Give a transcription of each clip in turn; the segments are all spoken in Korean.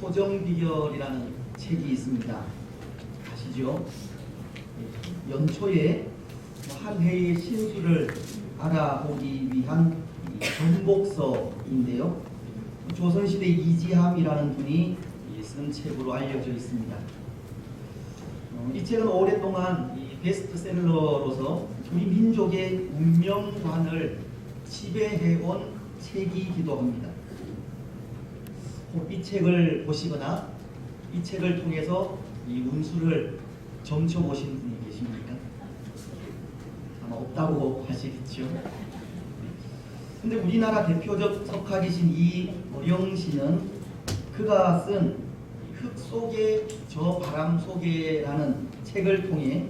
토정비결이라는 책이 있습니다. 아시죠? 연초에 한 해의 신수를 알아보기 위한 정복서인데요. 조선시대 이지함이라는 분이 쓴 책으로 알려져 있습니다. 이 책은 오랫동안 베스트셀러로서 우리 민족의 운명관을 지배해온 책이기도 합니다. 이 책을 보시거나 이 책을 통해서 이 운수를 점쳐보신 분이 계십니까? 아마 없다고 하시겠죠. 근데 우리나라 대표적 석학이신 이어령씨는 그가 쓴 흙 속에 저 바람 속에라는 책을 통해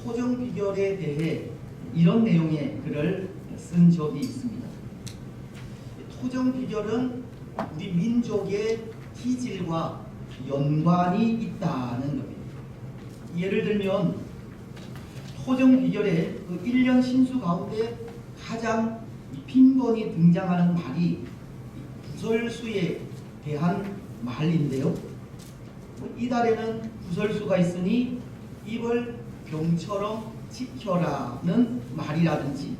토정비결에 대해 이런 내용의 글을 쓴 적이 있습니다. 토정비결은 우리 민족의 기질과 연관이 있다는 겁니다. 예를 들면 토정비결의 그 1년 신수 가운데 가장 빈번히 등장하는 말이 구설수에 대한 말인데요. 이 달에는 구설수가 있으니 입을 병처럼 지켜라는 말이라든지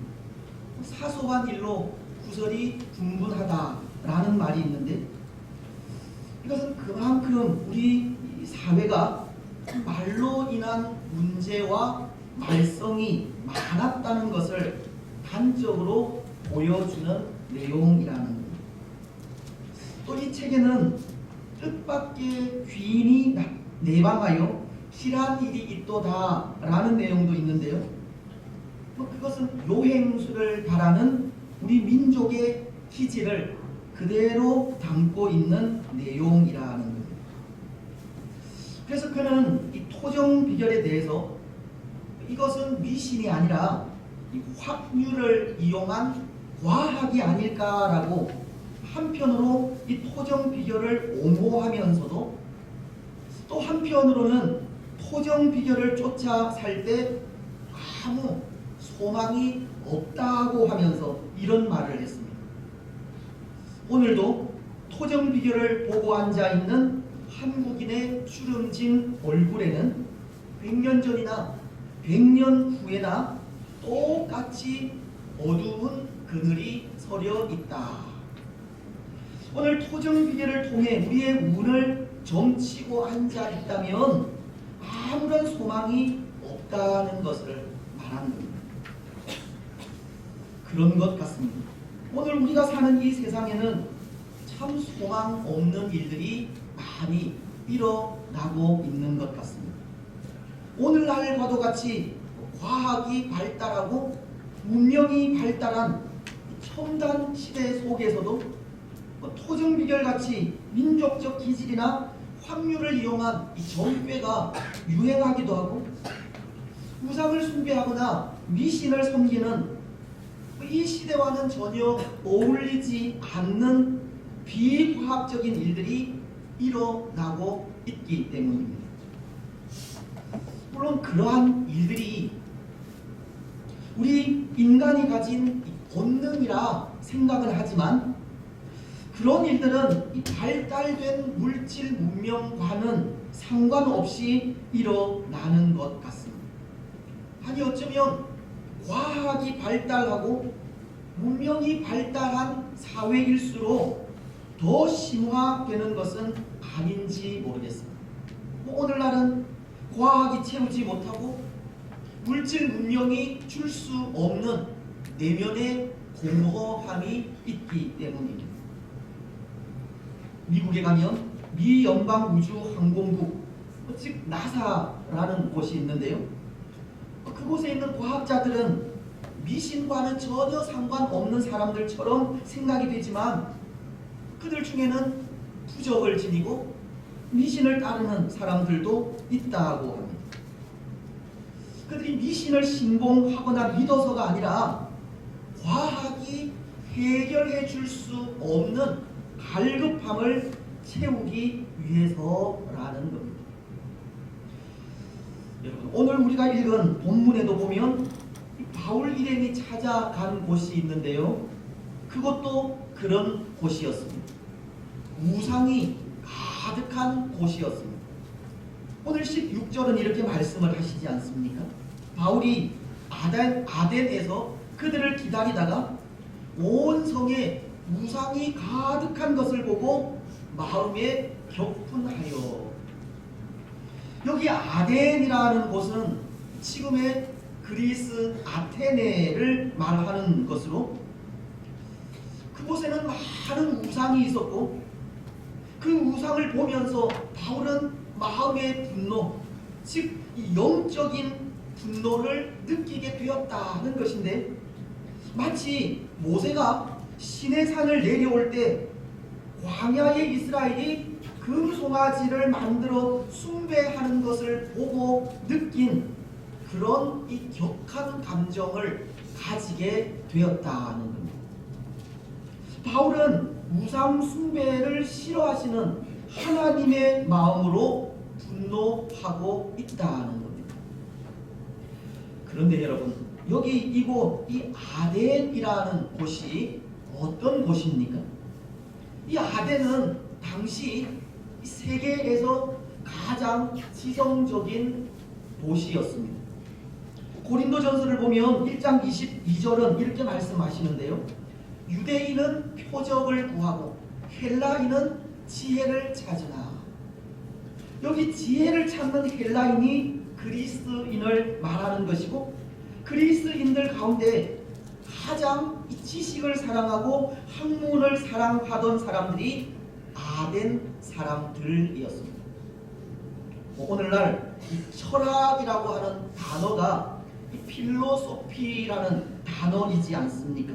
사소한 일로 구설이 분분하다라는 말이 있는데, 이것은 그만큼 우리 사회가 말로 인한 문제와 말썽이 많았다는 것을 단적으로 보여주는 내용이라는 겁니다. 또 이 책에는 뜻밖의 귀인이 내방하여 실한 일이 있도다 라는 내용도 있는데요. 그것은 요행수를 바라는 우리 민족의 기질을 그대로 담고 있는 내용이라는 겁니다. 그래서 그는 이 토정비결에 대해서 이것은 미신이 아니라 이 확률을 이용한 과학이 아닐까라고 한편으로 이 토정비결을 옹호하면서도 또 한편으로는 토정비결을 쫓아 살 때 아무 소망이 없다고 하면서 이런 말을 했습니다. 오늘도 토정비결을 보고 앉아있는 한국인의 주름진 얼굴에는 100년 전이나 100년 후에나 똑같이 어두운 그늘이 서려 있다. 오늘 토정비결을 통해 우리의 운을 점치고 앉아 있다면 아무런 소망이 없다는 것을 말하는 겁니다. 그런 것 같습니다. 오늘 우리가 사는 이 세상에는 참 소망 없는 일들이 많이 일어나고 있는 것 같습니다. 오늘날과도 같이 과학이 발달하고 문명이 발달한 첨단 시대 속에서도 토정비결같이 민족적 기질이나 확률을 이용한 이 정죄가 유행하기도 하고 우상을 숭배하거나 미신을 섬기는 이 시대와는 전혀 어울리지 않는 비과학적인 일들이 일어나고 있기 때문입니다. 물론 그러한 일들이 우리 인간이 가진 본능이라 생각을 하지만 그런 일들은 이 발달된 물질 문명과는 상관없이 일어나는 것 같습니다. 아니 어쩌면 과학이 발달하고 문명이 발달한 사회일수록 더 심화되는 것은 아닌지 모르겠습니다. 오늘날은 과학이 채우지 못하고 물질 문명이 줄 수 없는 내면의 공허함이 있기 때문입니다. 미국에 가면 미 연방우주항공국, 즉 나사라는 곳이 있는데요. 그곳에 있는 과학자들은 미신과는 전혀 상관없는 사람들처럼 생각이 되지만 그들 중에는 부적을 지니고 미신을 따르는 사람들도 있다고 합니다. 그들이 미신을 신봉하거나 믿어서가 아니라 과학이 해결해 줄 수 없는 갈급함을 채우기 위해서라는 겁니다. 여러분, 오늘 우리가 읽은 본문에도 보면 바울 일행이 찾아간 곳이 있는데요. 그것도 그런 곳이었습니다. 우상이 가득한 곳이었습니다. 오늘 16절은 이렇게 말씀을 하시지 않습니까? 바울이 아덴에서 그들을 기다리다가 온 성에 우상이 가득한 것을 보고 마음에 격분하여. 여기 아덴이라는 곳은 지금의 그리스 아테네를 말하는 것으로, 그곳에는 많은 우상이 있었고 그 우상을 보면서 바울은 마음의 분노, 즉 이 영적인 분노를 느끼게 되었다는 것인데, 마치 모세가 시내산을 내려올 때 광야의 이스라엘이 금송아지를 만들어 숭배하는 것을 보고 느낀 그런 이 격한 감정을 가지게 되었다는 겁니다. 바울은 우상 숭배를 싫어하시는 하나님의 마음으로 분노하고 있다는 겁니다. 그런데 여러분, 여기 이곳 이 아덴이라는 곳이 어떤 곳입니까? 이 아덴은 당시 세계에서 가장 지성적인 도시였습니다. 고린도전서를 보면 1장 22절은 이렇게 말씀하시는데요. 유대인은 표적을 구하고 헬라인은 지혜를 찾으나. 여기 지혜를 찾는 헬라인이 그리스인을 말하는 것이고, 그리스인들 가운데 가장 지식을 사랑하고 학문을 사랑하던 사람들이 아덴 사람들이었습니다. 오늘날 이 철학이라고 하는 단어가 이 필로소피라는 단어이지 않습니까?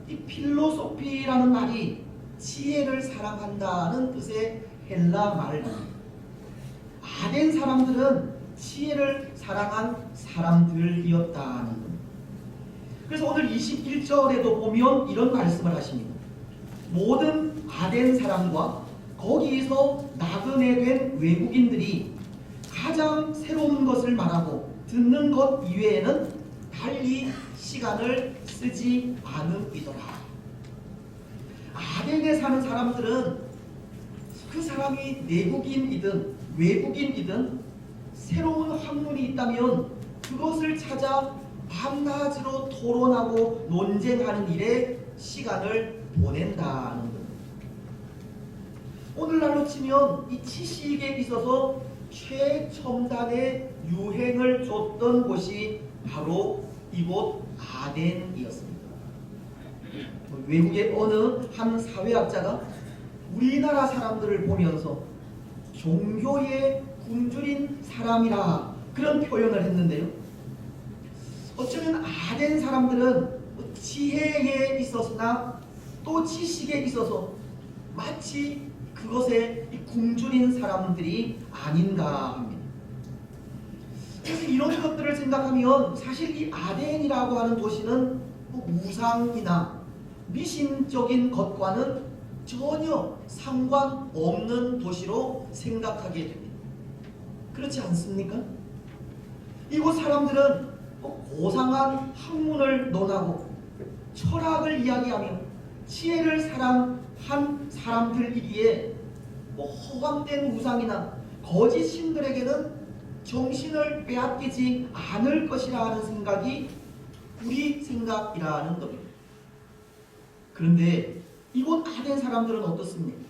이 필로소피라는 말이 지혜를 사랑한다는 뜻의 헬라 말입니다. 아덴 사람들은 지혜를 사랑한 사람들이었다는 겁니다. 그래서 오늘 21절에도 보면 이런 말씀을 하십니다. 모든 아덴 사람과 거기서 나그네 된 외국인들이 가장 새로운 것을 말하고 듣는 것 이외에는 달리 시간을 쓰지 않음이더라. 아덴에 사는 사람들은 그 사람이 내국인이든 외국인이든 새로운 학문이 있다면 그것을 찾아 밤낮으로 토론하고 논쟁하는 일에 시간을 보낸다는 겁니다. 오늘날로 치면 이 지식에 있어서 최첨단의 유행을 줬던 곳이 바로 이곳 아덴이었습니다. 외국의 어느 한 사회학자가 우리나라 사람들을 보면서 종교에 굶주린 사람이라 그런 표현을 했는데요. 어쩌면 아덴 사람들은 지혜에 있었으나 또 지식에 있어서 마치 그것에 굶주린 사람들이 아닌가 합니다. 그래서 이런 것들을 생각하면 사실 이 아덴이라고 하는 도시는 우상이나 미신적인 것과는 전혀 상관없는 도시로 생각하게 됩니다. 그렇지 않습니까? 이곳 사람들은 고상한 학문을 논하고 철학을 이야기하며 지혜를 사랑한 사람들이기에 허황된 우상이나 거짓 신들에게는 정신을 빼앗기지 않을 것이라 하는 생각이 우리 생각이라는 겁니다. 그런데 이곳 아덴 사람들은 어떻습니까?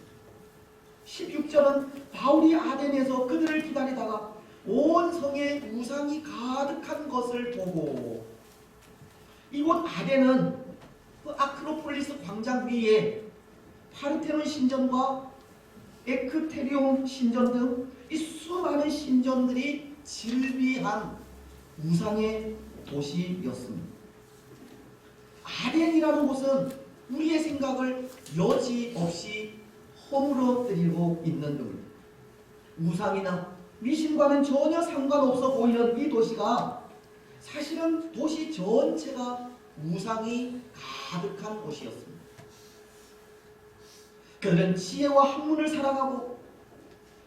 16절은 바울이 아덴에서 그들을 기다리다가 온 성에 우상이 가득한 것을 보고, 이곳 아덴은 그 아크로폴리스 광장 위에 파르테논 신전과 에크테리온 신전 등 이 수많은 신전들이 질비한 우상의 도시였습니다. 아덴이라는 곳은 우리의 생각을 여지없이 허물어뜨리고 있는 겁니다. 우상이나 미신과는 전혀 상관없어 보이는 이 도시가 사실은 도시 전체가 우상이 가득한 곳이었습니다. 그들은 지혜와 학문을 사랑하고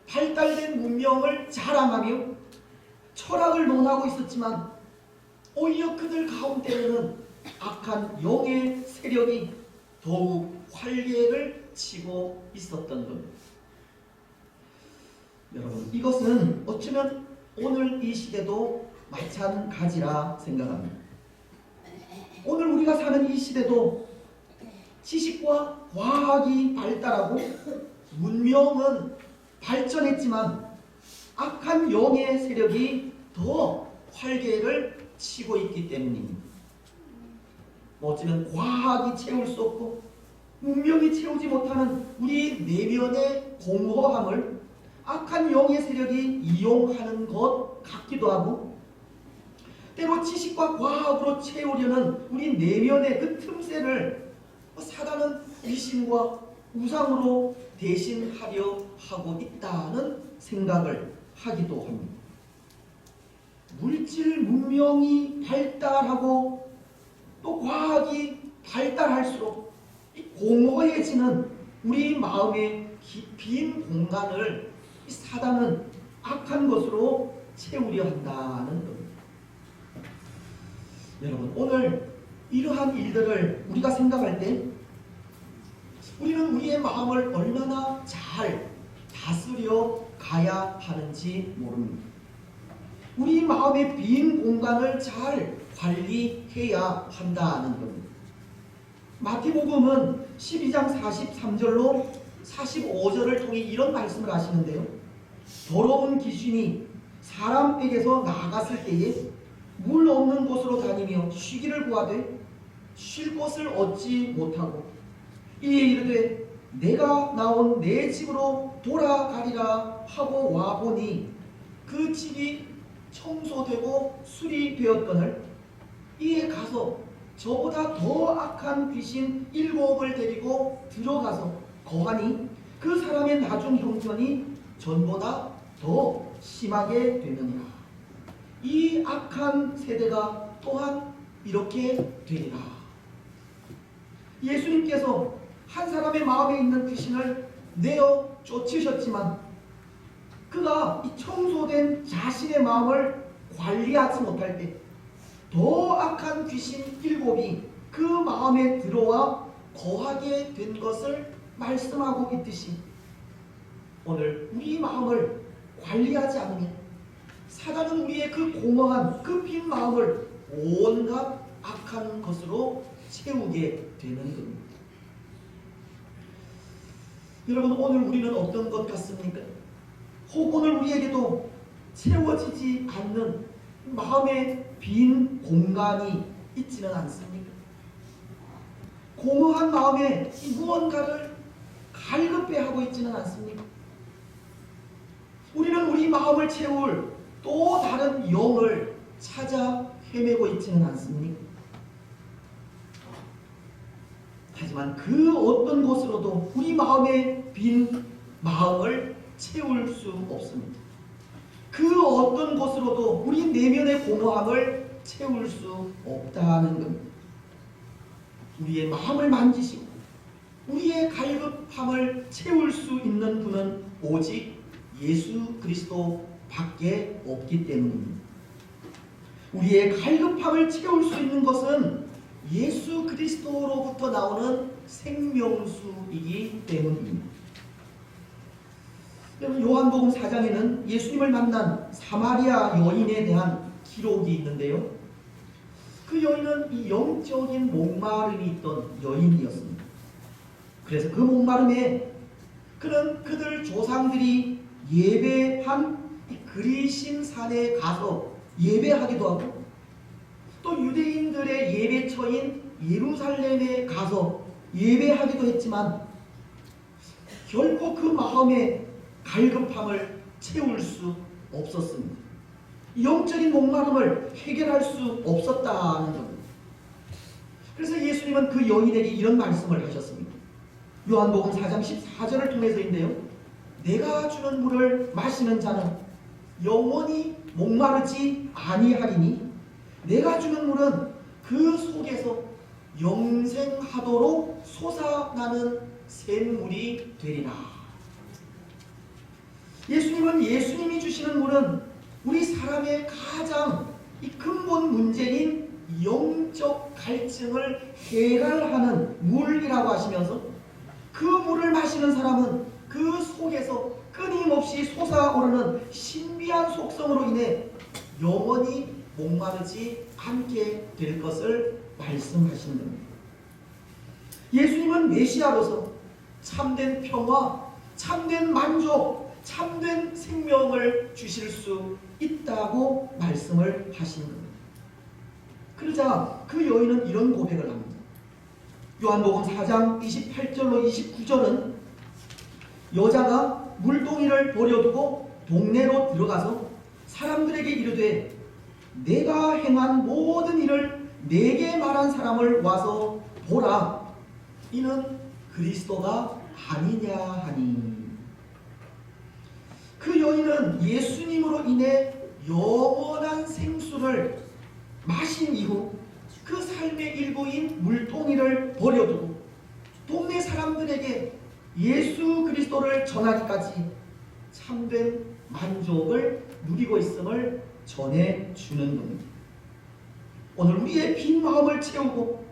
발달된 문명을 자랑하며 철학을 논하고 있었지만 오히려 그들 가운데에는 악한 영의 세력이 더욱 활개를 치고 있었던 겁니다. 여러분, 이것은 어쩌면 오늘 이 시대도 마찬가지라 생각합니다. 오늘 우리가 사는 이 시대도 지식과 과학이 발달하고 문명은 발전했지만 악한 영의 세력이 더 활개를 치고 있기 때문입니다. 어쩌면 과학이 채울 수 없고 문명이 채우지 못하는 우리 내면의 공허함을 악한 영의 세력이 이용하는 것 같기도 하고, 때로 지식과 과학으로 채우려는 우리 내면의 그 틈새를 사단은 귀신과 우상으로 대신하려 하고 있다는 생각을 하기도 합니다. 물질 문명이 발달하고 또 과학이 발달할수록 이 공허해지는 우리 마음의 빈 공간을 이 사단은 악한 것으로 채우려 한다는 겁니다. 여러분, 오늘 이러한 일들을 우리가 생각할 때 우리는 우리의 마음을 얼마나 잘 다스려 가야 하는지 모릅니다. 우리 마음의 빈 공간을 잘 관리해야 한다는 겁니다. 마태복음은 12장 43절로 45절을 통해 이런 말씀을 하시는데요. 더러운 귀신이 사람에게서 나갔을 때에 물 없는 곳으로 다니며 쉬기를 구하되 쉴 곳을 얻지 못하고 이에 이르되 내가 나온 내 집으로 돌아가리라 하고 와보니 그 집이 청소되고 수리되었거늘 이에 가서 저보다 더 악한 귀신 7을 데리고 들어가서 거하니 그 사람의 나중 형편이 전보다 더 심하게 되느니라. 이 악한 세대가 또한 이렇게 되리라. 예수님께서 한 사람의 마음에 있는 귀신을 내어 쫓으셨지만 그가 이 청소된 자신의 마음을 관리하지 못할 때 더 악한 귀신 7이 그 마음에 들어와 거하게 된 것을 말씀하고 있듯이 오늘 우리 마음을 관리하지 않으면 사단은 우리의 그 공허한 그 빈 마음을 온갖 악한 것으로 채우게 되는 겁니다. 여러분, 오늘 우리는 어떤 것 같습니까? 혹 오늘 우리에게도 채워지지 않는 마음의 빈 공간이 있지는 않습니까? 공허한 마음에 무언가를 갈급해하고 있지는 않습니까? 우리는 우리 마음을 채울 또 다른 영을 찾아 헤매고 있지는 않습니까? 하지만 그 어떤 곳으로도 우리 마음의 빈 마음을 채울 수 없습니다. 그 어떤 곳으로도 우리 내면의 공허함을 채울 수 없다는 겁니다. 우리의 마음을 만지시고 우리의 갈급함을 채울 수 있는 분은 오직 예수 그리스도 밖에 없기 때문입니다. 우리의 갈급함을 채울 수 있는 것은 예수 그리스도로부터 나오는 생명수이기 때문입니다. 요한복음 4장에는 예수님을 만난 사마리아 여인에 대한 기록이 있는데요. 그 여인은 이 영적인 목마름이 있던 여인이었습니다. 그래서 그 목마름에 그는 그들 조상들이 예배한 이 그리심 산에 가서 예배하기도 하고 또 유대인들의 예배처인 예루살렘에 가서 예배하기도 했지만 결코 그 마음의 갈급함을 채울 수 없었습니다. 영적인 목마름을 해결할 수 없었다는 겁니다. 그래서 예수님은 그 여인에게 이런 말씀을 하셨습니다. 요한복음 4장 14절을 통해서인데요. 내가 주는 물을 마시는 자는 영원히 목마르지 아니하리니 내가 주는 물은 그 속에서 영생하도록 솟아나는 샘물이 되리라. 예수님은 예수님이 주시는 물은 우리 사람의 가장 이 근본 문제인 영적 갈증을 해결하는 물이라고 하시면서 그 물을 마시는 사람은 그 속에서 끊임없이 솟아오르는 신비한 속성으로 인해 영원히 목마르지 않게 될 것을 말씀하시는 겁니다. 예수님은 메시아로서 참된 평화, 참된 만족, 참된 생명을 주실 수 있다고 말씀을 하신 겁니다. 그러자 그 여인은 이런 고백을 합니다. 요한복음 4장 28절로 29절은 여자가 물동이를 버려두고 동네로 들어가서 사람들에게 이르되 내가 행한 모든 일을 내게 말한 사람을 와서 보라. 이는 그리스도가 아니냐 하니. 그 여인은 예수님으로 인해 영원한 생수를 마신 이후 그 삶의 일부인 물동이를 버려두고 동네 사람들에게 예수 그리스도를 전하기까지 참된 만족을 누리고 있음을 전해주는 겁니다. 오늘 우리의 빈 마음을 채우고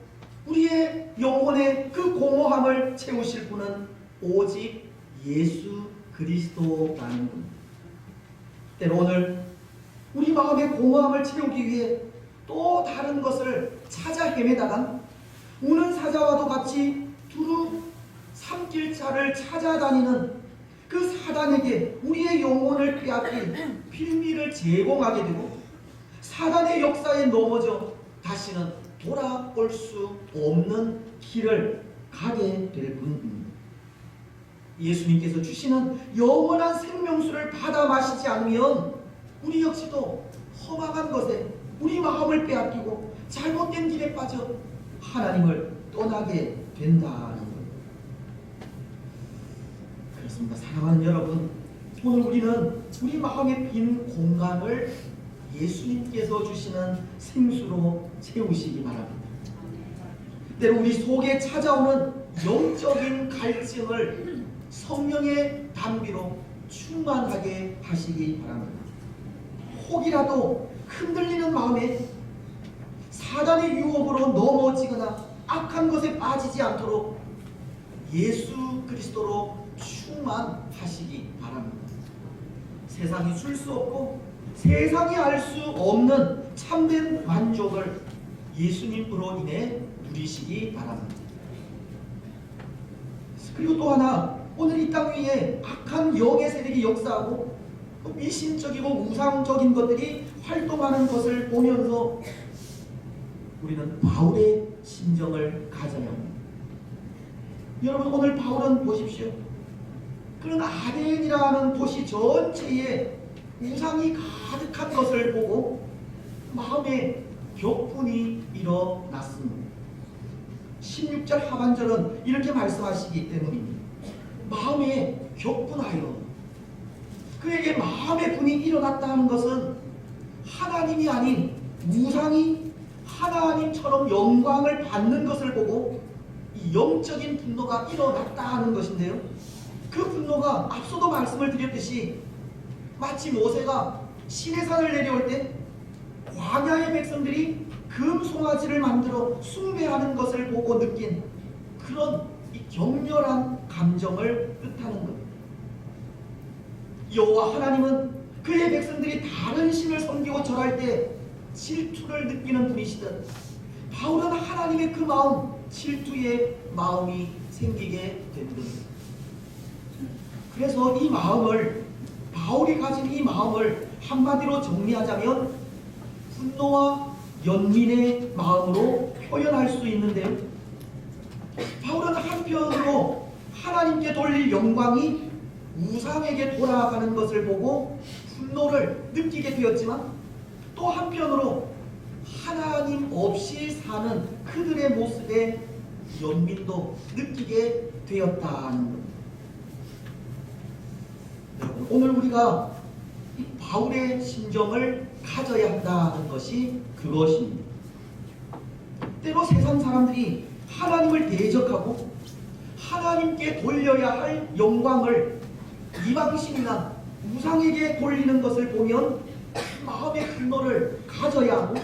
우리의 영혼의 그 공허함을 채우실 분은 오직 예수 그리스도라는 겁니다. 때로 오늘 우리 마음의 공허함을 채우기 위해 또 다른 것을 찾아 헤매다간 우는 사자와도 같이 두루 삼킬자를 찾아다니는 그 사단에게 우리의 영혼을 빼앗길 빌미를 제공하게 되고 사단의 역사에 넘어져 다시는 돌아올 수 없는 길을 가게 될 뿐입니다. 예수님께서 주시는 영원한 생명수를 받아 마시지 않으면 우리 역시도 허망한 것에 우리 마음을 빼앗기고 잘못된 길에 빠져 하나님을 떠나게 된다는 것. 그렇습니다. 사랑하는 여러분, 오늘 우리는 우리 마음의 빈 공간을 예수님께서 주시는 생수로 채우시기 바랍니다. 때로 우리 속에 찾아오는 영적인 갈증을 성령의 담비로 충만하게 하시기 바랍니다. 혹이라도 흔들리는 마음에 사단의 유혹으로 넘어지거나 악한 것에 빠지지 않도록 예수 그리스도로 충만하시기 바랍니다. 세상이 줄 수 없고 세상이 알 수 없는 참된 만족을 예수님으로 인해 누리시기 바랍니다. 그리고 또 하나, 오늘 이 땅 위에 악한 영의 세력이 역사하고 미신적이고 우상적인 것들이 활동하는 것을 보면서 우리는 바울의 심정을 가져야 합니다. 여러분, 오늘 바울은 보십시오. 그런 아덴이라는 도시 전체에 우상이 가득한 것을 보고 마음에 격분이 일어났습니다. 16절 하반절은 이렇게 말씀하시기 때문입니다. 마음에 격분하여. 그에게 마음의 분이 일어났다 하는 것은 하나님이 아닌 우상이 하나님처럼 영광을 받는 것을 보고 이 영적인 분노가 일어났다 하는 것인데요. 그 분노가 앞서도 말씀을 드렸듯이 마치 모세가 시내산을 내려올 때 광야의 백성들이 금송아지를 만들어 숭배하는 것을 보고 느낀 그런 이 격렬한 감정을 뜻하는 것. 여호와 하나님은 그의 백성들이 다른 신을 섬기고 절할 때 질투를 느끼는 분이시듯 바울은 하나님의 그 마음, 질투의 마음이 생기게 된 겁니다. 그래서 이 마음을, 바울이 가진 이 마음을 한마디로 정리하자면 분노와 연민의 마음으로 표현할 수 있는데요. 바울은 한편으로 하나님께 돌릴 영광이 우상에게 돌아가는 것을 보고 분노를 느끼게 되었지만 또 한편으로 하나님 없이 사는 그들의 모습에 연민도 느끼게 되었다는 겁니다. 여러분, 오늘 우리가 이 바울의 심정을 가져야 한다는 것이 그것입니다. 때로 세상 사람들이 하나님을 대적하고 하나님께 돌려야 할 영광을 이방신이나 우상에게 돌리는 것을 보면 마음의 분노를 가져야 하고,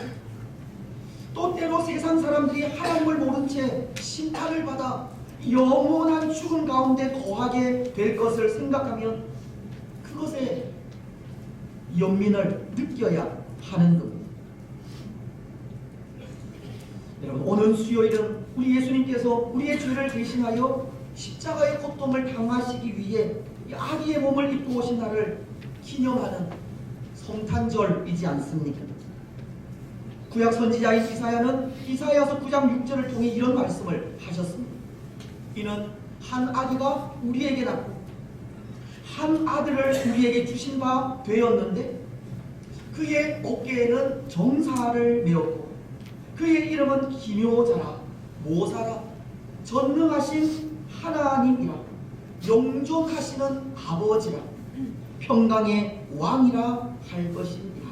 또 때로 세상 사람들이 하나님을 모른 채 심판을 받아 영원한 죽음 가운데 거하게 될 것을 생각하면 그것에 연민을 느껴야 하는 겁니다. 여러분, 오늘 수요일은 우리 예수님께서 우리의 죄를 대신하여 십자가의 고통을 당하시기 위해 아기의 몸을 입고 오신 날을 기념하는 성탄절이지 않습니까? 구약 선지자인 이사야는 이사야서 9장 6절을 통해 이런 말씀을 하셨습니다. 이는 한 아기가 우리에게 낳고 한 아들을 우리에게 주신 바 되었는데 그의 어깨에는 정사를 메었고 그의 이름은 기묘자라 모사라 전능하신 하나님이라 영존하시는 아버지라 평강의 왕이라 할 것입니다.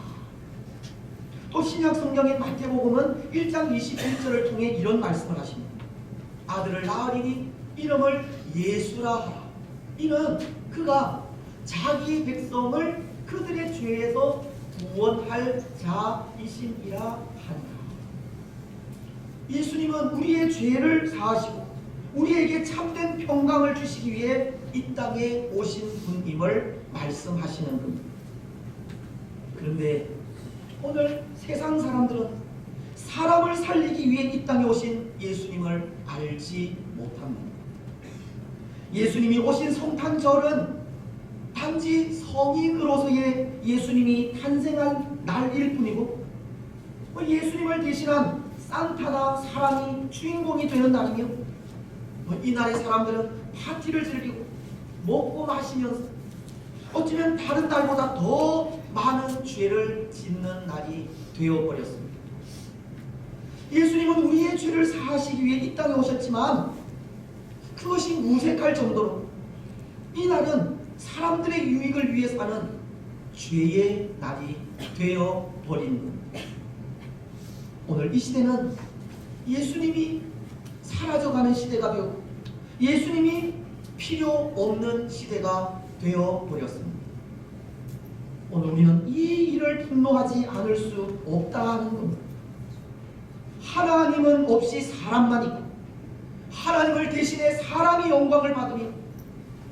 또 신약 성경인 마태복음은 1장 21절을 통해 이런 말씀을 하십니다. 아들을 낳으리니 이름을 예수라 하라. 이는 그가 자기 백성을 그들의 죄에서 구원할 자이심이라 하니라. 예수님은 우리의 죄를 사하시고 우리에게 참된 평강을 주시기 위해 이 땅에 오신 분임을 말씀하시는 겁니다. 그런데 오늘 세상 사람들은 사람을 살리기 위해 이 땅에 오신 예수님을 알지 못합니다. 예수님이 오신 성탄절은 단지 성인으로서의 예수님이 탄생한 날일 뿐이고 예수님을 대신한 산타나 사람이 주인공이 되는 날이며 이날의 사람들은 파티를 즐기고 먹고 마시면서 어쩌면 다른 날보다 더 많은 죄를 짓는 날이 되어버렸습니다. 예수님은 우리의 죄를 사하시기 위해 이 땅에 오셨지만 그것이 무색할 정도로 이 날은 사람들의 유익을 위해 사는 죄의 날이 되어버린 겁니다. 오늘 이 시대는 예수님이 사라져가는 시대가 되었고 예수님이 필요 없는 시대가 되어버렸습니다. 오늘 우리는 이 일을 분노하지 않을 수 없다는 겁니다. 하나님은 없이 사람만 있고 하나님을 대신해 사람이 영광을 받으며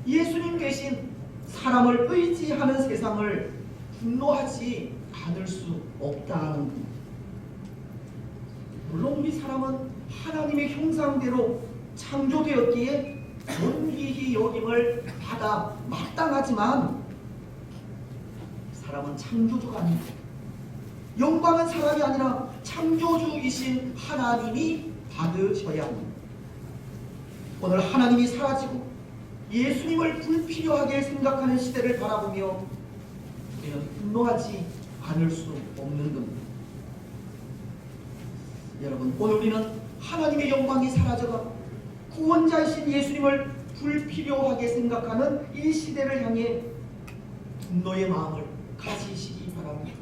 예수님 대신 사람을 의지하는 세상을 분노하지 않을 수 없다는 겁니다. 물론 우리 사람은 하나님의 형상대로 창조되었기에 존귀히 여김을 받아 마땅하지만 사람은 창조주가 아닙니다. 영광은 사람이 아니라 창조주이신 하나님이 받으셔야 합니다. 오늘 하나님이 사라지고 예수님을 불필요하게 생각하는 시대를 바라보며 우리는 분노하지 않을 수 없는 겁니다. 여러분, 오늘 우리는 하나님의 영광이 사라져가 구원자이신 예수님을 불필요하게 생각하는 이 시대를 향해 분노의 마음을 가지시기 바랍니다.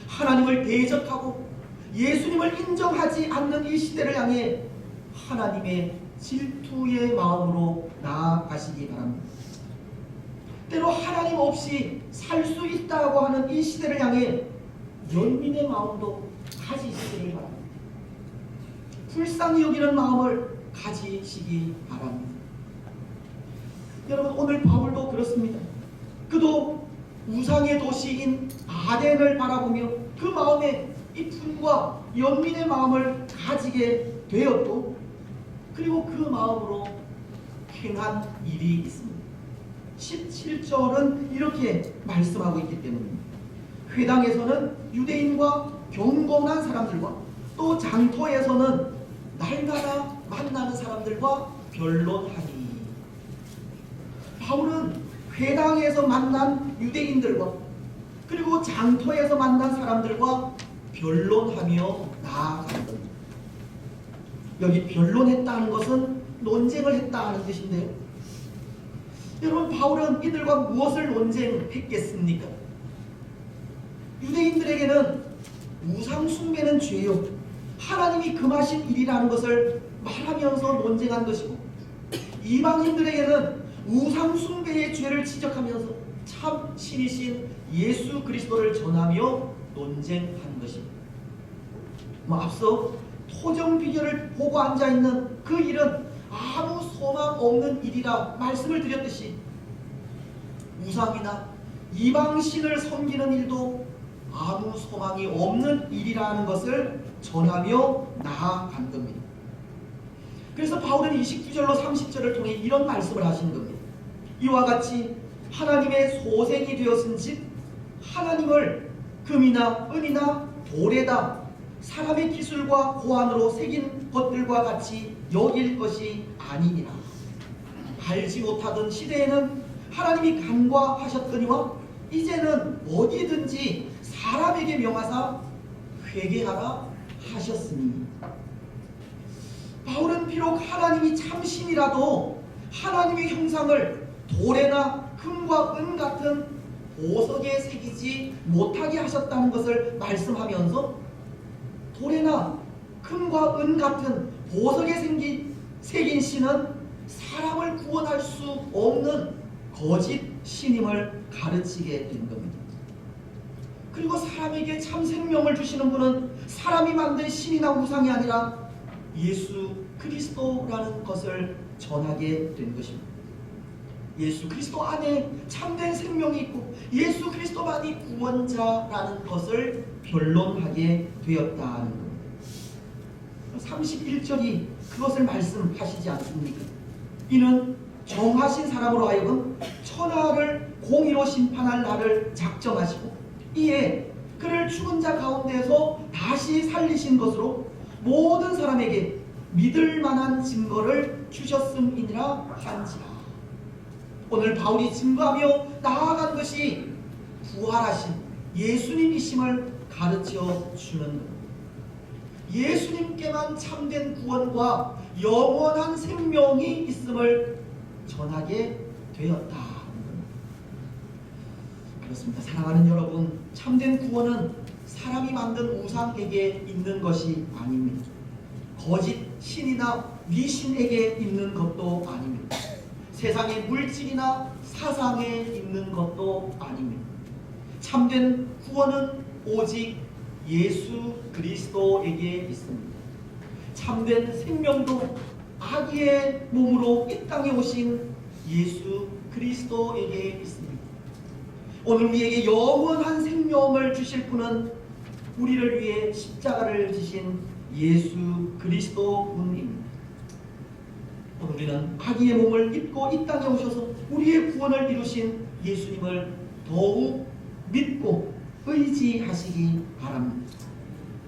하나님을 대적하고 예수님을 인정하지 않는 이 시대를 향해 하나님의 질투의 마음으로 나아가시기 바랍니다. 때로 하나님 없이 살 수 있다고 하는 이 시대를 향해 연민의 마음도 가지시기를 바랍니다. 불쌍히 여기는 마음을 가지시기 바랍니다. 여러분, 오늘 바울도 그렇습니다. 그도 우상의 도시인 아덴을 바라보며 그 마음에 이 분과 연민의 마음을 가지게 되었고 그리고 그 마음으로 행한 일이 있습니다. 17절은 이렇게 말씀하고 있기 때문입니다. 회당에서는 유대인과 경건한 사람들과 또 장터에서는 날마다 만나는 사람들과 변론하니. 바울은 회당에서 만난 유대인들과 그리고 장터에서 만난 사람들과 변론하며 나아가는 겁니다. 여기 변론했다는 것은 논쟁을 했다는 뜻인데요. 여러분, 바울은 이들과 무엇을 논쟁했겠습니까? 유대인들에게는 우상 숭배는 죄요, 하나님이 금하신 일이라는 것을 말하면서 논쟁한 것이고, 이방인들에게는 우상 숭배의 죄를 지적하면서 참 신이신 예수 그리스도를 전하며 논쟁한 것입니다. 앞서 토정 비결을 보고 앉아있는 그 일은 아무 소망 없는 일이라 말씀을 드렸듯이 우상이나 이방신을 섬기는 일도 아무 소망이 없는 일이라는 것을 전하며 나아간 겁니다. 그래서 바울은 29절로 30절을 통해 이런 말씀을 하시는 겁니다. 이와 같이 하나님의 소생이 되었은즉 하나님을 금이나 은이나 돌에다 사람의 기술과 고안으로 새긴 것들과 같이 여길 것이 아니니라. 알지 못하던 시대에는 하나님이 간과하셨거니와 이제는 어디든지 사람에게 명하사 회개하라 하셨으니. 바울은 비록 하나님이 참신이라도 하나님의 형상을 돌에나 금과 은 같은 보석에 새기지 못하게 하셨다는 것을 말씀하면서 돌에나 금과 은 같은 보석에 새긴 신은 사람을 구원할 수 없는 거짓 신임을 가르치게 된 겁니다. 그리고 사람에게 참 생명을 주시는 분은 사람이 만든 신이나 우상이 아니라 예수 그리스도라는 것을 전하게 된 것입니다. 예수 그리스도 안에 참된 생명이 있고 예수 그리스도만이 구원자라는 것을 변론하게 되었다는 겁니다. 31절이 그것을 말씀하시지 않습니까? 이는 정하신 사람으로 하여금 천하를 공의로 심판할 날을 작정하시고 이에 그를 죽은 자 가운데서 다시 살리신 것으로 모든 사람에게 믿을 만한 증거를 주셨음이니라 한지라. 오늘 바울이 증거하며 나아간 것이 부활하신 예수님이심을 가르쳐 주는 것. 예수님께만 참된 구원과 영원한 생명이 있음을 전하게 되었다. 그렇습니다. 사랑하는 여러분, 참된 구원은 사람이 만든 우상에게 있는 것이 아닙니다. 거짓 신이나 미신에게 있는 것도 아닙니다. 세상의 물질이나 사상에 있는 것도 아닙니다. 참된 구원은 오직 예수 그리스도에게 있습니다. 참된 생명도 아기의 몸으로 이 땅에 오신 예수 그리스도에게 있습니다. 오늘 우리에게 영원한 생명을 주실 분은 우리를 위해 십자가를 지신 예수 그리스도 분입니다. 오늘 우리는 아기의 몸을 입고 이 땅에 오셔서 우리의 구원을 이루신 예수님을 더욱 믿고 의지하시기 바랍니다.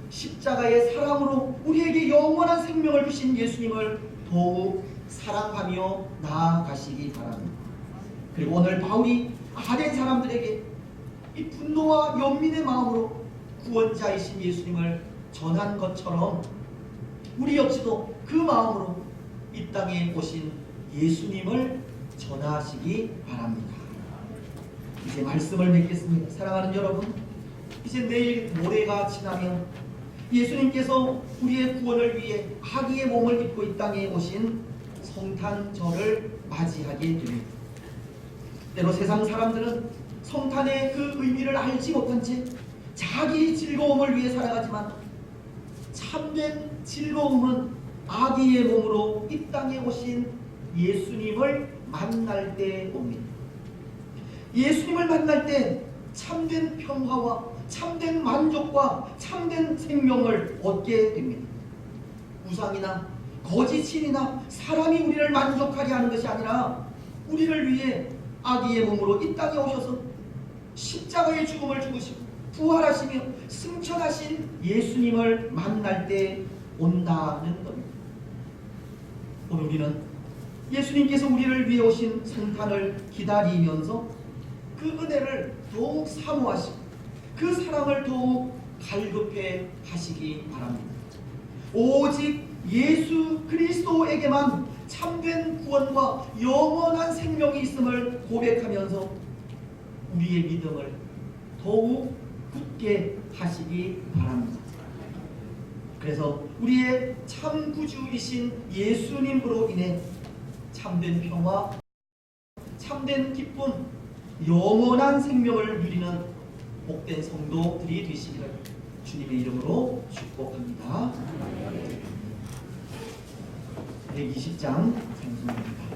십자가의 사랑으로 우리에게 영원한 생명을 주신 예수님을 더욱 사랑하며 나아가시기 바랍니다. 그리고 오늘 바울이 아덴 사람들에게 이 분노와 연민의 마음으로 구원자이신 예수님을 전한 것처럼 우리 역시도 그 마음으로 이 땅에 오신 예수님을 전하시기 바랍니다. 이제 말씀을 맺겠습니다. 사랑하는 여러분, 이제 내일 모레가 지나면 예수님께서 우리의 구원을 위해 아기의 몸을 입고 이 땅에 오신 성탄절을 맞이하게 됩니다. 때로 세상 사람들은 성탄의 그 의미를 알지 못한 채 자기 즐거움을 위해 살아가지만 참된 즐거움은 아기의 몸으로 이 땅에 오신 예수님을 만날 때 옵니다. 예수님을 만날 때 참된 평화와 참된 만족과 참된 생명을 얻게 됩니다. 우상이나 거짓신이나 사람이 우리를 만족하게 하는 것이 아니라 우리를 위해 아기의 몸으로 이 땅에 오셔서 십자가의 죽음을 죽으시고 부활하시며 승천하신 예수님을 만날 때 온다는 겁니다. 오늘 우리는 예수님께서 우리를 위해 오신 성탄을 기다리면서 그 은혜를 더욱 사모하시고 그 사랑을 더욱 갈급해 하시기 바랍니다. 오직 예수 그리스도에게만 참된 구원과 영원한 생명이 있음을 고백하면서 우리의 믿음을 더욱 굳게 하시기 바랍니다. 그래서 우리의 참 구주이신 예수님으로 인해 참된 평화, 참된 기쁨, 영원한 생명을 누리는 복된 성도들이 되시기를 주님의 이름으로 축복합니다. 120장 찬송입니다.